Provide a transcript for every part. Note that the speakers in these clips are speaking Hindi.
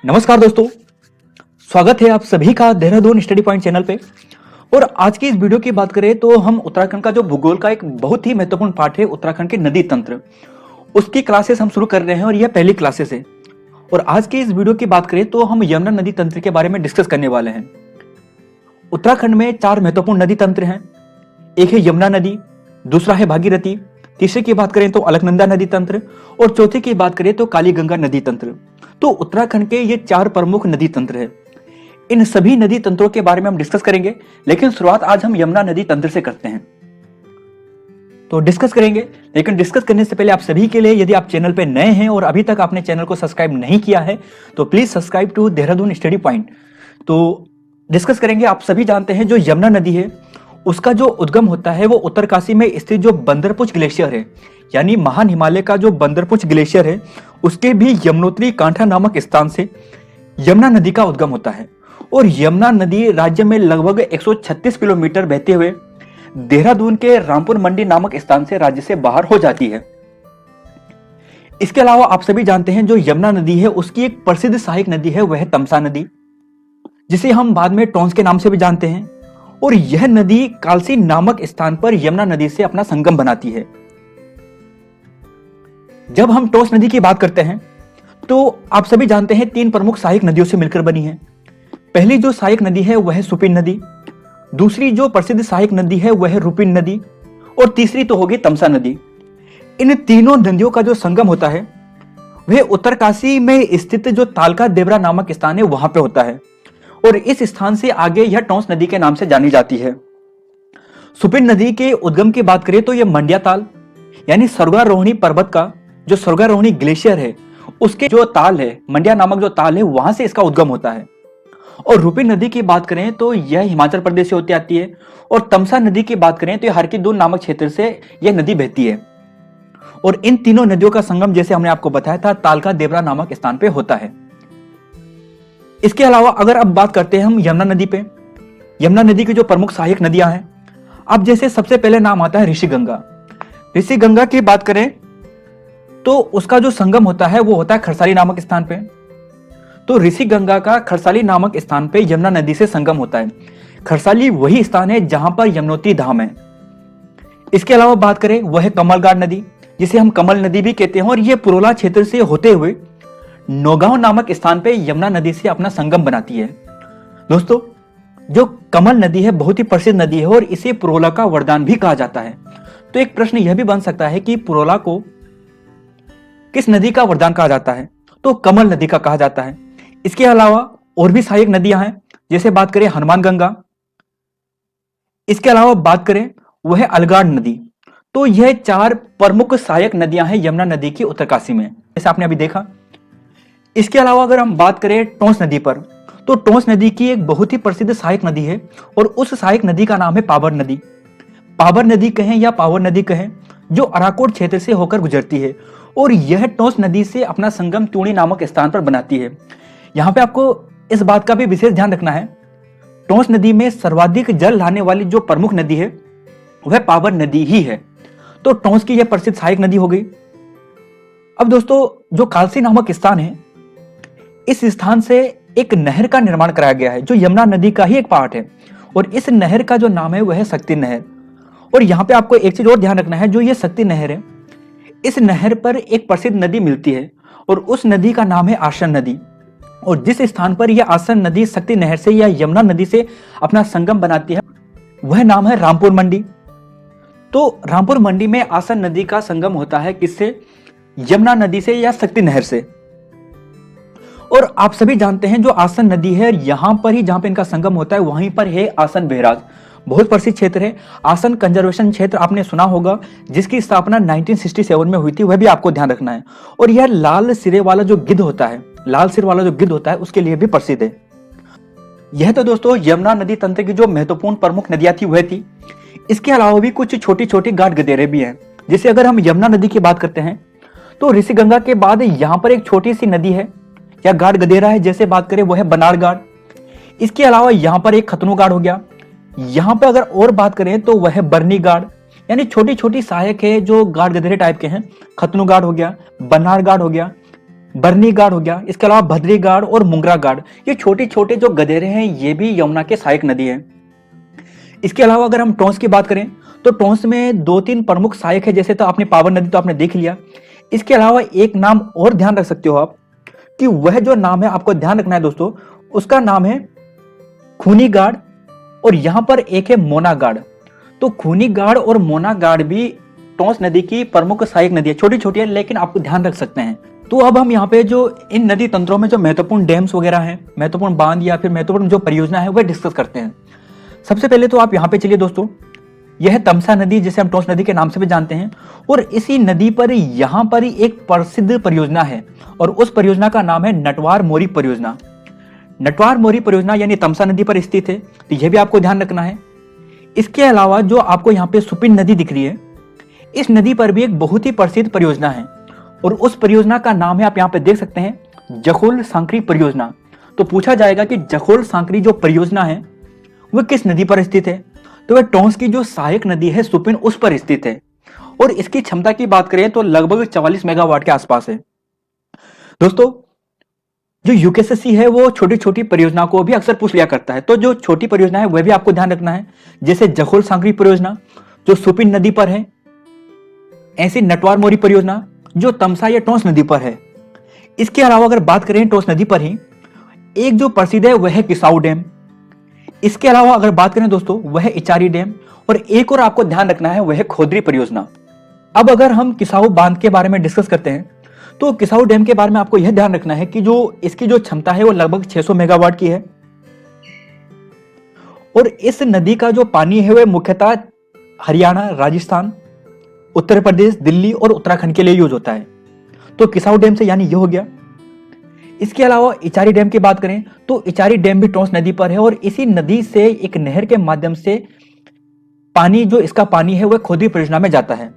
नमस्कार दोस्तों, स्वागत है आप सभी का देहरादून स्टडी पॉइंट चैनल पे। और आज की इस वीडियो की बात करें तो हम उत्तराखंड का जो भूगोल का एक बहुत ही महत्वपूर्ण पार्ट है उत्तराखंड के नदी तंत्र, उसकी क्लासेस हम शुरू कर रहे हैं और यह पहली क्लासेस है। और आज की इस वीडियो की बात करें तो हम यमुना नदी तंत्र के बारे में डिस्कस करने वाले हैं। उत्तराखंड में 4 महत्वपूर्ण नदी तंत्र हैं। एक है यमुना नदी, दूसरा है भागीरथी, तीसरे की बात करें तो अलकनंदा नदी तंत्र और चौथे की बात करें तो काली गंगा नदी तंत्र। तो उत्तराखंड के ये 4 प्रमुख नदी तंत्र है। इन सभी नदी तंत्रों के बारे में हम डिस्कस करेंगे, लेकिन शुरुआत आज हम यमुना नदी तंत्र से करते हैं। तो डिस्कस करेंगे, लेकिन डिस्कस करने से पहले आप सभी के लिए, यदि आप चैनल पे नए हैं और अभी तक आपने चैनल को सब्सक्राइब नहीं किया है तो please subscribe to Dehradun study point. तो डिस्कस करेंगे। आप सभी जानते हैं जो यमुना नदी है उसका जो उद्गम होता है वो उत्तरकाशी में स्थित जो बंदरपुछ ग्लेशियर है, यानी महान हिमालय का जो बंदरपुछ ग्लेशियर है उसके भी यमुनोत्री कांठा नामक स्थान से यमुना नदी का उद्गम होता है। और यमुना नदी राज्य में लगभग 136 किलोमीटर बहते हुए देहरादून के रामपुर मंडी नामक स्थान से राज्य से बाहर हो जाती है। इसके अलावा आप सभी जानते हैं जो यमुना नदी है उसकी एक प्रसिद्ध सहायक नदी है वह है तमसा नदी, जिसे हम बाद में टोंस के नाम से भी जानते हैं। और यह नदी कालसी नामक स्थान पर यमुना नदी से अपना संगम बनाती है। जब हम टोंस नदी की बात करते हैं तो आप सभी जानते हैं 3 प्रमुख सहायक नदियों से मिलकर बनी है। पहली जो सहायक नदी है वह है सुपिन नदी, दूसरी जो प्रसिद्ध सहायक नदी है वह है रुपिन नदी और तीसरी तो होगी तमसा नदी। इन तीनों नदियों का जो संगम होता है वह उत्तरकाशी में स्थित जो तालका देवरा नामक स्थान है वहां पे होता है और इस स्थान से आगे यह टोंस नदी के नाम से जानी जाती है। सुपिन नदी के उद्गम की बात करें तो यह मंड्या ताल यानी स्वर्गारोहिणी पर्वत का जो स्वर्गारोहिणी ग्लेशियर है उसके जो ताल है, मंड्या नामक जो ताल है, वहां से इसका उद्गम होता है। और रुपिन नदी की बात करें तो यह हिमाचल प्रदेश से होती आती है और तमसा नदी की बात करें तो यह हरकी-दून नामक क्षेत्र से यह नदी बहती है। और इन तीनों नदियों का संगम जैसे हमने आपको बताया था तालका देवरा नामक स्थान पे होता है। इसके अलावा अगर अब बात करते हैं हम यमुना नदी पे, यमुना नदी की जो प्रमुख सहायक नदियां हैं, अब जैसे सबसे पहले नाम आता है ऋषि गंगा। ऋषि गंगा की बात करें तो उसका जो संगम होता है वो होता है खरसाली नामक स्थान पे। तो ऋषि गंगा का खरसाली नामक स्थान पे यमुना नदी से संगम होता है। खरसाली वही स्थान है जहां पर यमुनोत्री धाम है। इसके अलावा बात करें वह है कमलगाड़ नदी, जिसे हम कमल नदी भी कहते हैं और यह पुरोला क्षेत्र से होते हुए नौगांव नामक स्थान पे यमुना नदी से अपना संगम बनाती है। दोस्तों, जो कमल नदी है बहुत ही प्रसिद्ध नदी है और इसे पुरोला का वरदान भी कहा जाता है। तो एक प्रश्न यह भी बन सकता है कि पुरोला को किस नदी का वरदान कहा जाता है? तो कमल नदी का कहा जाता है। इसके अलावा और भी सहायक नदियां हैं, जैसे बात करें हनुमान गंगा। इसके अलावा बात करें वह है अलगाड़ नदी। तो यह 4 प्रमुख सहायक नदियां हैं यमुना नदी की उत्तरकाशी में, जैसे आपने अभी देखा। इसके अलावा अगर हम बात करें टोंस नदी पर, तो टोंस नदी की एक बहुत ही प्रसिद्ध सहायक नदी है और उस सहायक नदी का नाम है पावर नदी। पावर नदी कहें या पावर नदी कहें, जो अराकोट क्षेत्र से होकर गुजरती है और यह टोंस नदी से अपना संगम त्यूणी नामक स्थान पर बनाती है। यहाँ पे आपको इस बात का भी विशेष ध्यान रखना है, टोंस नदी में सर्वाधिक जल लाने वाली जो प्रमुख नदी है वह पावर नदी ही है। तो टोंस की यह प्रसिद्ध सहायक नदी हो गई। अब दोस्तों, जो कालसी नामक स्थान है, इस स्थान से एक नहर का निर्माण कराया गया है जो यमुना नदी का ही एक पार्ट है और इस नहर का जो नाम है वह है शक्ति नहर। और यहाँ पे आपको एक चीज और ध्यान रखना है, जो ये शक्ति नहर है, इस नहर पर एक प्रसिद्ध नदी मिलती है और उस नदी का नाम है आसन नदी। और जिस स्थान पर यह आसन नदी शक्ति नहर से या यमुना नदी से अपना संगम बनाती है वह नाम है रामपुर मंडी। तो रामपुर मंडी में आसन नदी का संगम होता है किससे? यमुना नदी से या शक्ति नहर से। और आप सभी जानते हैं जो आसन नदी है यहां पर ही जहां पे इनका संगम होता है वहीं पर है आसन बैराज, बहुत प्रसिद्ध क्षेत्र है। आसन कंजर्वेशन क्षेत्र आपने सुना होगा, जिसकी स्थापना 1967 में हुई थी, वह भी आपको ध्यान रखना है। और यह लाल सिरे वाला जो गिद्ध होता है, लाल सिर वाला जो गिद्ध होता है, उसके लिए भी प्रसिद्ध है। यह तो दोस्तों यमुना नदी तंत्र की जो महत्वपूर्ण प्रमुख नदियां थी वह थी। इसके अलावा भी कुछ छोटी छोटी घाट गदेरे भी हैं। जैसे अगर हम यमुना नदी की बात करते हैं तो ऋषि गंगा के बाद यहाँ पर एक छोटी सी नदी है या घाट गदेरा है, जैसे बात करें वो है बनाड़ घाट। इसके अलावा यहाँ पर एक खतनू घाट हो गया। यहाँ पे अगर और बात करें तो वह है बरनी घाट, यानी छोटी छोटी सहायक है जो घाट गदेरे टाइप के हैं। खतनू घाट हो गया, बनाड़ घाट हो गया, बरनी गाड़ हो गया, इसके अलावा भद्री गाड़ और मुंगरा गाड़, ये छोटे छोटे जो गदेरे हैं ये भी यमुना के सहायक नदी है। इसके अलावा अगर हम टोंस की बात करें तो टोंस में 2-3 प्रमुख सहायक है, जैसे तो आपने पावन नदी तो आपने देख लिया। इसके अलावा एक नाम और ध्यान रख सकते हो आप, कि वह जो नाम है आपको ध्यान रखना है दोस्तों, उसका नाम है खूनी गाड़, और यहां पर एक है मोना गाड़। तो खूनी गाड़ और मोना गाड़ भी टोंस नदी की प्रमुख सहायक नदी है, छोटी छोटी है लेकिन आपको ध्यान रख सकते हैं। तो अब हम यहाँ पे जो इन नदी तंत्रों में जो महत्वपूर्ण डैम्स वगैरह हैं, महत्वपूर्ण बांध या फिर महत्वपूर्ण जो परियोजना है वह डिस्कस करते हैं। सबसे पहले तो आप यहाँ पे चलिए दोस्तों, यह तमसा नदी जिसे हम टोंस नदी के नाम से भी जानते हैं, और इसी नदी पर यहाँ पर ही एक प्रसिद्ध परियोजना है, और उस परियोजना का नाम है नटवार मोरी परियोजना। नटवार मोरी परियोजना यानी तमसा नदी पर स्थित है, तो यह भी आपको ध्यान रखना है। इसके अलावा जो आपको यहाँ पे सुपिन नदी दिख रही है, इस नदी पर भी एक बहुत ही प्रसिद्ध परियोजना है, और उस परियोजना का नाम है, आप यहाँ पे देख सकते हैं, जखोल सांकरी परियोजना। तो पूछा जाएगा कि जखोल सांकरी जो परियोजना है वह किस नदी पर स्थित है, तो वह टोंस की जो सहायक नदी है सुपिन उस पर स्थित है, और इसकी क्षमता की बात करें तो लगभग 44 मेगावाट के आसपास है। दोस्तों जो यूकेएसएससी है वो छोटी छोटी परियोजना को भी अक्सर पूछ लिया करता है, तो जो छोटी परियोजना है वह भी आपको ध्यान रखना है, जैसे जखोल सांकरी परियोजना जो सुपिन नदी पर है, ऐसी नटवार मोरी परियोजना जो तमसा या टोंस नदी पर है। इसके अलावा अगर बात करें टोंस नदी पर ही एक जो प्रसिद्ध है वह है किसाऊ डैम। इसके अलावा अगर बात करें दोस्तों वह है इचारी डैम, और एक और आपको ध्यान रखना है वह है खोदरी परियोजना। अब अगर हम किसाऊ बांध के बारे में डिस्कस करते हैं तो किसाऊ डैम के बारे में आपको यह ध्यान रखना है कि जो इसकी जो क्षमता है वो लगभग 600 मेगावाट की है, और इस नदी का जो पानी है वह मुख्यतः हरियाणा, राजस्थान, उत्तर प्रदेश, दिल्ली और उत्तराखंड के लिए यूज होता है। तो किसाऊ डैम से यानी यह हो गया। इसके अलावा इचारी डैम की बात करें तो इचारी डैम भी टोंस नदी पर है, और इसी नदी से एक नहर के माध्यम से पानी जो इसका पानी है वह खोदरी परियोजना में जाता है।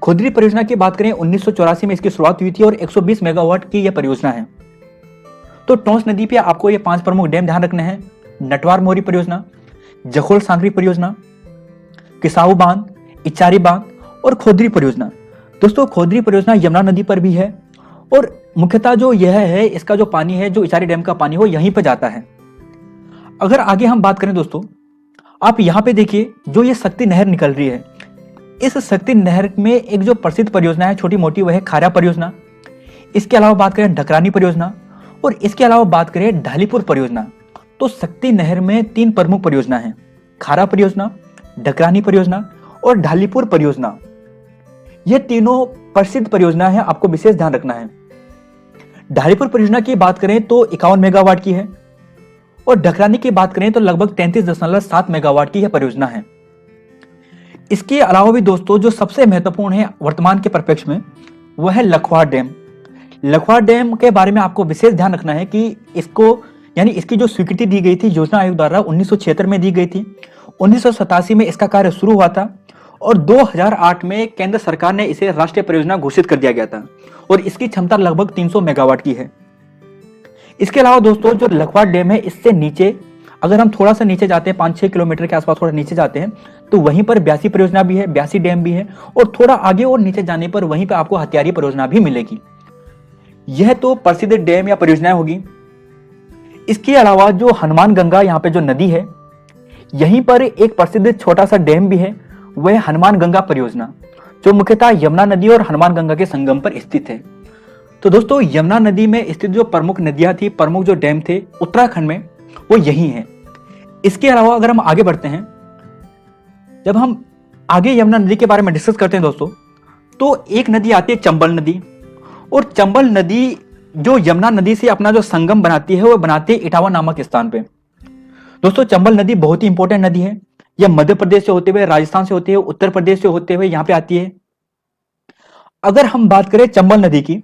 खोदरी परियोजना की बात करें 1984 में इसकी शुरुआत हुई थी, और 120 मेगावाट की यह परियोजना है। तो टोंस नदी पे आपको ये 5 प्रमुख डैम ध्यान रखने हैं, नटवार मोरी परियोजना, जखोल सांकरी परियोजना, किसाऊ बांध, इचारी बांध और खोदरी परियोजना। दोस्तों खोदरी परियोजना यमुना नदी पर भी है, और मुख्यतः जो यह है इसका जो पानी है, जो इचारी डैम का पानी हो यहीं पर जाता है। अगर आगे हम बात करें दोस्तों, आप यहाँ पे देखिए जो ये शक्ति नहर निकल रही है, इस शक्ति नहर में एक जो प्रसिद्ध परियोजना है छोटी मोटी वह है खारा परियोजना। इसके अलावा बात करें ढकरानी परियोजना, और इसके अलावा बात करें ढालीपुर परियोजना। तो शक्ति नहर में 3 प्रमुख परियोजना है, खारा परियोजना, ढकरानी परियोजना और ढालीपुर परियोजना। ये तीनों प्रसिद्ध परियोजना है, आपको विशेष ध्यान रखना है। ढालीपुर परियोजना की बात करें तो 51 मेगावाट की है, और ढकरानी की बात करें तो लगभग 33.7 मेगावाट की यह परियोजना है। इसके अलावा भी दोस्तों जो सबसे महत्वपूर्ण है वर्तमान के परिप्रेक्ष्य में वह है लखवाड़ डैम। लखवाड़ डैम के बारे में आपको विशेष ध्यान रखना है कि इसको यानी इसकी जो स्वीकृति दी गई थी योजना आयोग द्वारा 1976 में दी गई थी, 1987 में इसका कार्य शुरू हुआ था, और 2008 में केंद्र सरकार ने इसे राष्ट्रीय परियोजना घोषित कर दिया गया था, और इसकी क्षमता लगभग 300 मेगावाट की है। इसके अलावा दोस्तों जो लखवाड़ डैम है इससे नीचे अगर हम थोड़ा सा नीचे जाते हैं 5-6 किलोमीटर के आसपास थोड़ा नीचे जाते हैं तो वहीं पर ब्यासी परियोजना भी है, ब्यासी डैम भी है, और थोड़ा आगे और नीचे जाने पर वहीं पर आपको हथियारी परियोजना भी मिलेगी। यह तो प्रसिद्ध डैम या परियोजनाएं होगी। इसके अलावा जो हनुमान गंगा यहाँ पे जो नदी है, यहीं पर एक प्रसिद्ध छोटा सा डैम भी है, वह हनुमान गंगा परियोजना, जो मुख्यतः यमुना नदी और हनुमान गंगा के संगम पर स्थित है। तो दोस्तों यमुना नदी में स्थित जो प्रमुख नदियां थी, प्रमुख जो डैम थे उत्तराखंड में, वो यही है। इसके अलावा अगर हम आगे बढ़ते हैं, जब हम आगे यमुना नदी के बारे में डिस्कस करते हैं दोस्तों, तो एक नदी आती है चंबल नदी, और चंबल नदी जो यमुना नदी से अपना जो संगम बनाती है वो बनाती है इटावा नामक स्थान पे। दोस्तों चंबल नदी बहुत ही इंपॉर्टेंट नदी है, यह मध्य प्रदेश से होते हुए, राजस्थान से होते हुए, उत्तर प्रदेश से होते हुए यहाँ पे आती है। अगर हम बात करें चंबल नदी की,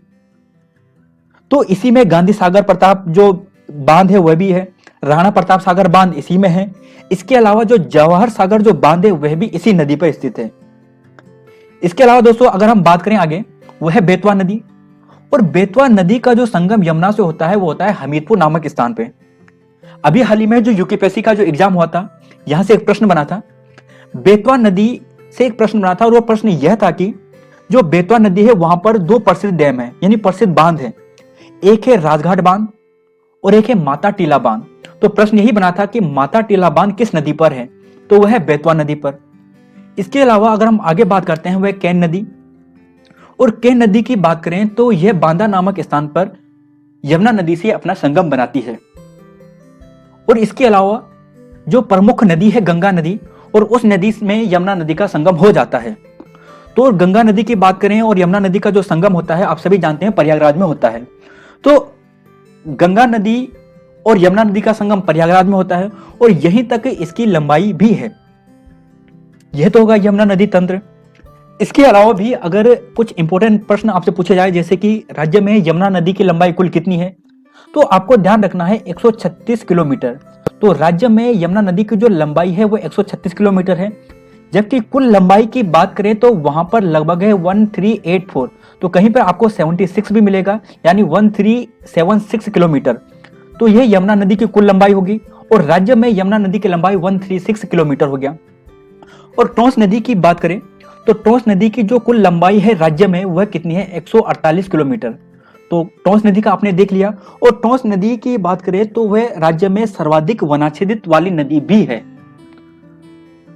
तो इसी में गांधी सागर प्रताप जो बांध है वह भी है, राणा प्रताप सागर बांध इसी में है। इसके अलावा जो जवाहर सागर जो बांध है वह भी इसी नदी पर स्थित है। इसके अलावा दोस्तों अगर हम बात करें आगे, वह है बेतवा नदी, और बेतवा नदी का जो संगम यमुना से होता है वो होता है हमीरपुर नामक स्थान पे। अभी हाल ही में जो यूपीएससी का जो एग्जाम हुआ था, यहां से एक प्रश्न बना था, बेतवा नदी से एक प्रश्न बना था, और वो प्रश्न यह था कि जो बेतवा नदी है वहां पर 2 प्रसिद्ध डैम है यानी प्रसिद्ध बांध है, एक है राजघाट बांध और एक है माता टीला बांध। तो प्रश्न यही बना था कि माता टीला बांध किस नदी पर है, तो वह है बेतवा नदी पर। इसके अलावा अगर हम आगे बात करते हैं वह केन नदी, और केन नदी की बात करें तो यह बांदा नामक स्थान पर यमुना नदी से अपना संगम बनाती है। और इसके अलावा जो प्रमुख नदी है गंगा नदी, और उस नदी में यमुना नदी का संगम हो जाता है। तो गंगा नदी की बात करें और यमुना नदी का जो संगम होता है आप सभी जानते हैं प्रयागराज में होता है। तो गंगा नदी और यमुना नदी का संगम प्रयागराज में होता है और यहीं तक इसकी लंबाई भी है। यह तो होगा यमुना नदी तंत्र। इसके अलावा भी अगर कुछ इंपॉर्टेंट प्रश्न आपसे पूछे जाए, जैसे कि राज्य में यमुना नदी की लंबाई कुल कितनी है, तो आपको ध्यान रखना है 136 किलोमीटर। तो राज्य में यमुना नदी की जो लंबाई है वो 136 किलोमीटर है, जबकि कुल लंबाई की बात करें तो वहां पर लगभग है 1384। तो कहीं पर आपको 76 भी मिलेगा, यानी 1376 किलोमीटर। तो यह यमुना नदी की कुल लंबाई होगी और राज्य में यमुना नदी की लंबाई 136 किलोमीटर हो गया। और टोंस नदी की बात करें तो टोंस नदी की जो कुल लंबाई है राज्य में वह कितनी है, 148 किलोमीटर। तो टोंस नदी का आपने देख लिया। और टोंस नदी की बात करें तो वह राज्य में सर्वाधिक वनाच्छेदित वाली नदी भी है।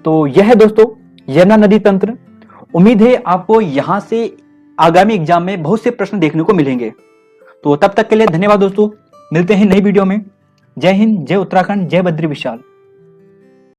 तो यह है दोस्तों यमुना नदी तंत्र। उम्मीद है आपको यहां से आगामी एग्जाम में बहुत से प्रश्न देखने को मिलेंगे। तो तब तक के लिए धन्यवाद दोस्तों, मिलते हैं नई वीडियो में। जय हिंद, जय उत्तराखंड, जय बद्री विशाल।